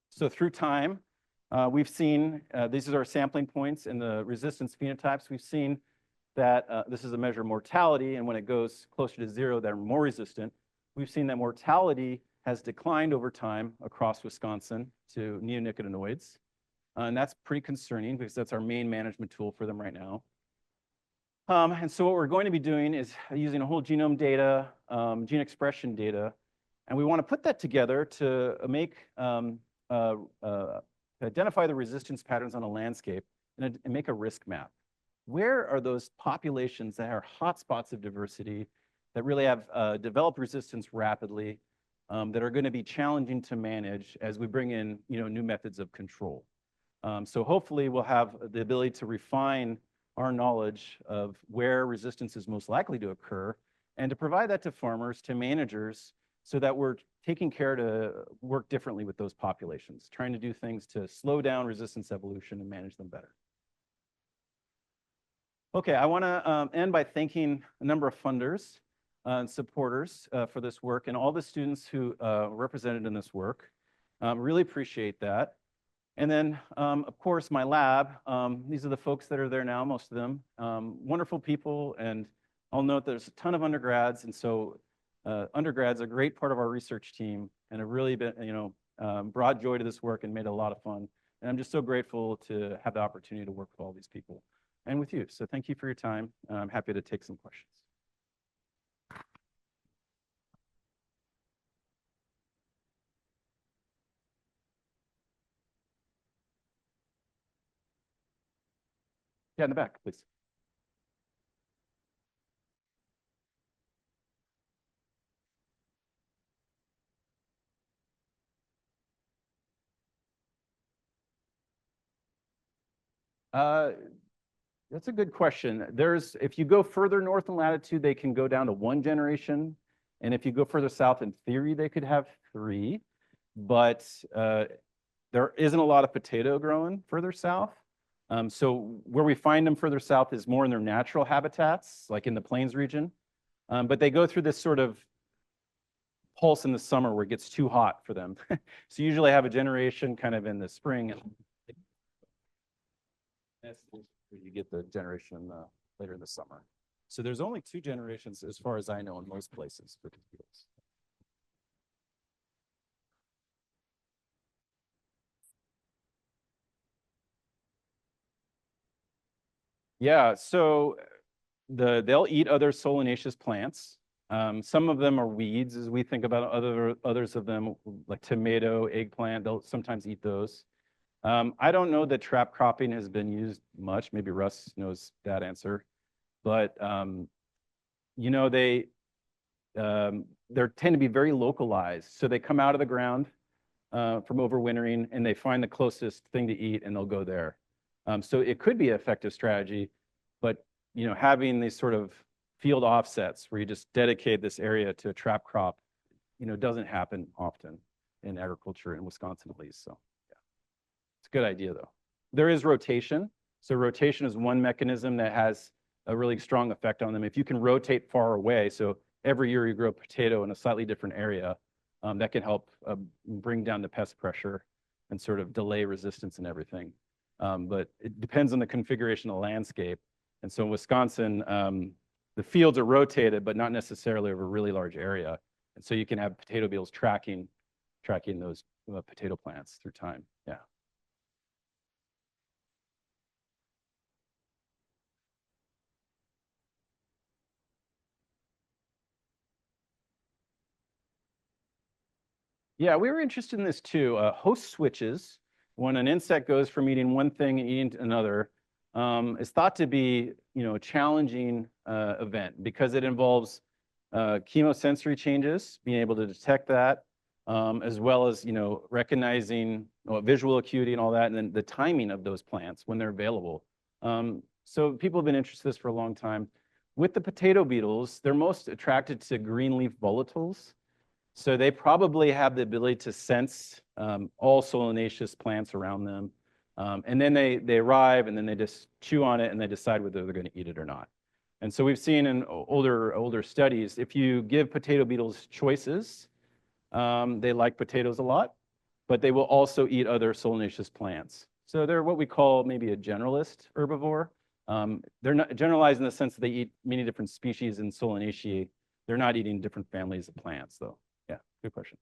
So through time, we've seen, these are our sampling points in the resistance phenotypes. We've seen that this is a measure of mortality, and when it goes closer to 0, they're more resistant. We've seen that mortality has declined over time across Wisconsin to neonicotinoids. And that's pretty concerning because that's our main management tool for them right now. And so what we're going to be doing is using a whole genome data, gene expression data, and we want to put that together to make identify the resistance patterns on a landscape and make a risk map. Where are those populations that are hotspots of diversity that really have developed resistance rapidly, that are going to be challenging to manage as we bring in new methods of control? So hopefully we'll have the ability to refine our knowledge of where resistance is most likely to occur and to provide that to farmers, to managers, so that we're taking care to work differently with those populations, trying to do things to slow down resistance evolution and manage them better. Okay, I want to end by thanking a number of funders and supporters for this work and all the students who represented in this work. Really appreciate that. And then, of course, my lab. These are the folks that are there now, most of them. Wonderful people, and I'll note there's a ton of undergrads, and so undergrads are a great part of our research team and have really been, brought joy to this work and made it a lot of fun. And I'm just so grateful to have the opportunity to work with all these people and with you. So thank you for your time. I'm happy to take some questions. Yeah, in the back, please. That's a good question. If you go further north in latitude, they can go down to 1 generation. And if you go further south, in theory, they could have 3. But there isn't a lot of potato growing further south. So where we find them further south is more in their natural habitats, like in the plains region. But they go through this sort of pulse in the summer where it gets too hot for them. So you usually have a generation kind of in the spring. That's where you get the generation later in the summer. So there's only 2 generations, as far as I know, in most places for potatoes. Yeah, so they'll eat other solanaceous plants. Some of them are weeds, as we think about others of them, like tomato, eggplant, they'll sometimes eat those. I don't know that trap cropping has been used much. Maybe Russ knows that answer. But, they tend to be very localized. So they come out of the ground from overwintering, and they find the closest thing to eat, and they'll go there. So it could be an effective strategy, but having these sort of field offsets where you just dedicate this area to a trap crop, doesn't happen often in agriculture in Wisconsin, at least. So yeah, it's a good idea though. There is rotation. So rotation is one mechanism that has a really strong effect on them. If you can rotate far away, so every year you grow a potato in a slightly different area, that can help bring down the pest pressure and sort of delay resistance and everything. But it depends on the configuration of the landscape. And so in Wisconsin, the fields are rotated, but not necessarily over a really large area. And so you can have potato beetles tracking those potato plants through time. Yeah. Yeah, we were interested in this too. Host switches, when an insect goes from eating one thing and eating another, is thought to be, a challenging event because it involves chemosensory changes, being able to detect that, as well as, recognizing visual acuity and all that, and then the timing of those plants when they're available. So people have been interested in this for a long time. With the potato beetles, they're most attracted to green leaf volatiles. So they probably have the ability to sense all solanaceous plants around them. And then they arrive and then they just chew on it and they decide whether they're going to eat it or not. And so we've seen in older studies, if you give potato beetles choices, they like potatoes a lot, but they will also eat other solanaceous plants. So they're what we call maybe a generalist herbivore. They're not generalized in the sense that they eat many different species in Solanaceae. They're not eating different families of plants, though. Yeah, good question.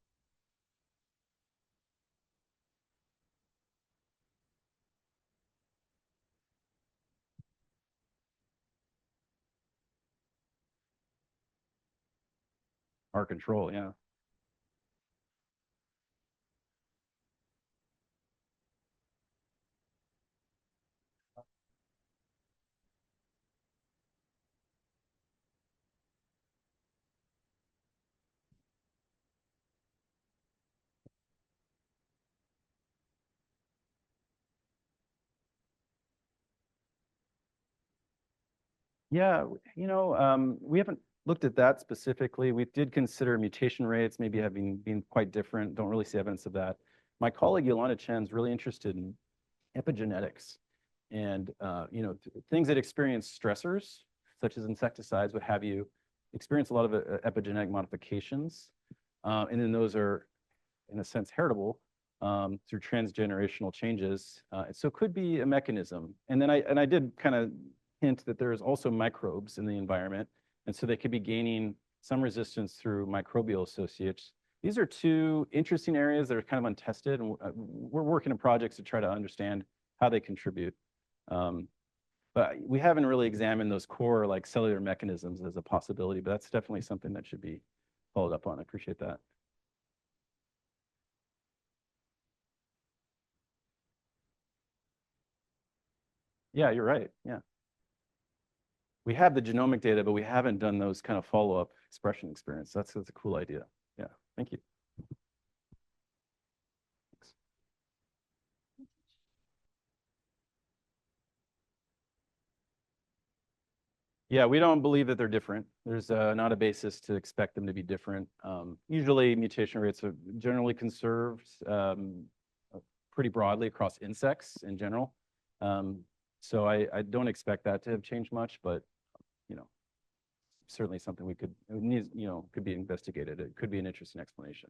Our control, yeah. Yeah, we haven't looked at that specifically. We did consider mutation rates maybe having been quite different. Don't really see evidence of that. My colleague Yolanda Chen's really interested in epigenetics and things that experience stressors, such as insecticides, what have you, experience a lot of epigenetic modifications, and then those are, in a sense, heritable through transgenerational changes. So it could be a mechanism. And then I did kind of hint that there's also microbes in the environment, and so they could be gaining some resistance through microbial associates. These are two interesting areas that are kind of untested, and we're working on projects to try to understand how they contribute. But we haven't really examined those core like cellular mechanisms as a possibility, but that's definitely something that should be followed up on. I appreciate that. Yeah, you're right. Yeah. We have the genomic data, but we haven't done those kind of follow-up expression experiments. That's a cool idea. Yeah, thank you. Thanks. Yeah, we don't believe that they're different. There's not a basis to expect them to be different. Usually mutation rates are generally conserved pretty broadly across insects in general. So I don't expect that to have changed much, but certainly something we could could be investigated. It could be an interesting explanation.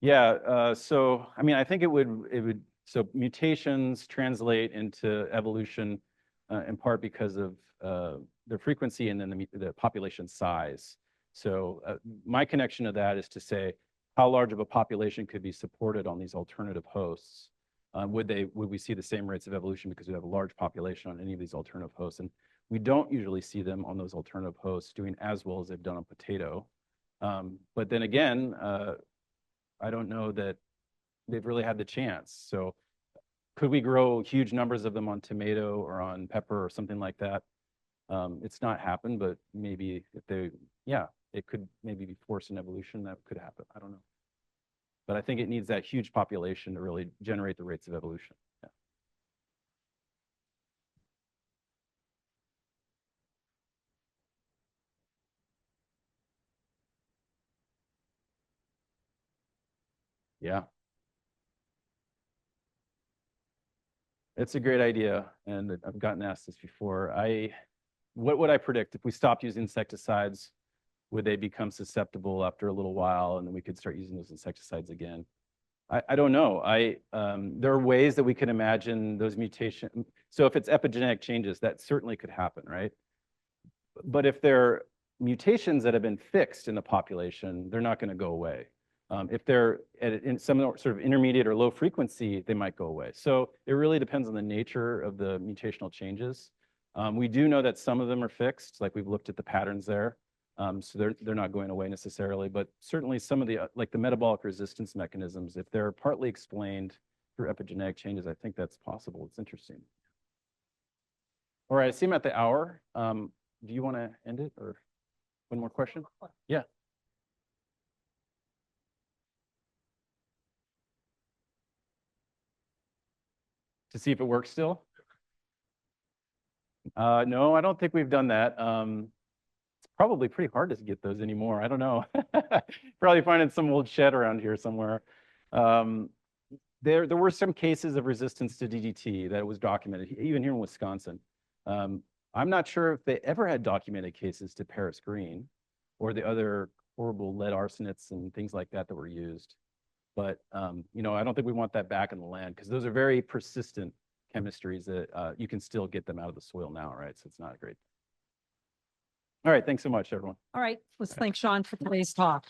Yeah, so I mean, I think so mutations translate into evolution in part because of their frequency and then the population size. So my connection to that is to say, how large of a population could be supported on these alternative hosts? Would we see the same rates of evolution because we have a large population on any of these alternative hosts? And we don't usually see them on those alternative hosts doing as well as they've done on potato. But then again, I don't know that they've really had the chance. So could we grow huge numbers of them on tomato or on pepper or something like that? It's not happened, but maybe it could maybe be forced in evolution. That could happen. I don't know. But I think it needs that huge population to really generate the rates of evolution. Yeah. Yeah. It's a great idea, and I've gotten asked this before. What would I predict if we stopped using insecticides? Would they become susceptible after a little while, and then we could start using those insecticides again? I don't know. There are ways that we can imagine those mutations. So if it's epigenetic changes, that certainly could happen, right? But if they're mutations that have been fixed in the population, they're not going to go away. If they're in some sort of intermediate or low frequency, they might go away. So it really depends on the nature of the mutational changes. We do know that some of them are fixed, like we've looked at the patterns there. So they're not going away necessarily, but certainly some of the like the metabolic resistance mechanisms, if they're partly explained through epigenetic changes, I think that's possible. It's interesting. All right, I see I'm at the hour. Do you want to end it or one more question? Yeah. To see if it works still? No, I don't think we've done that. It's probably pretty hard to get those anymore. I don't know. Probably finding some old shed around here somewhere. There were some cases of resistance to DDT that was documented, even here in Wisconsin. I'm not sure if they ever had documented cases to Paris green or the other horrible lead arsenates and things like that that were used. But you know, I don't think we want that back in the land because those are very persistent chemistries that you can still get them out of the soil now, right? So it's not a great thing. All right, thanks so much, everyone. All right, let's thank Sean for today's talk.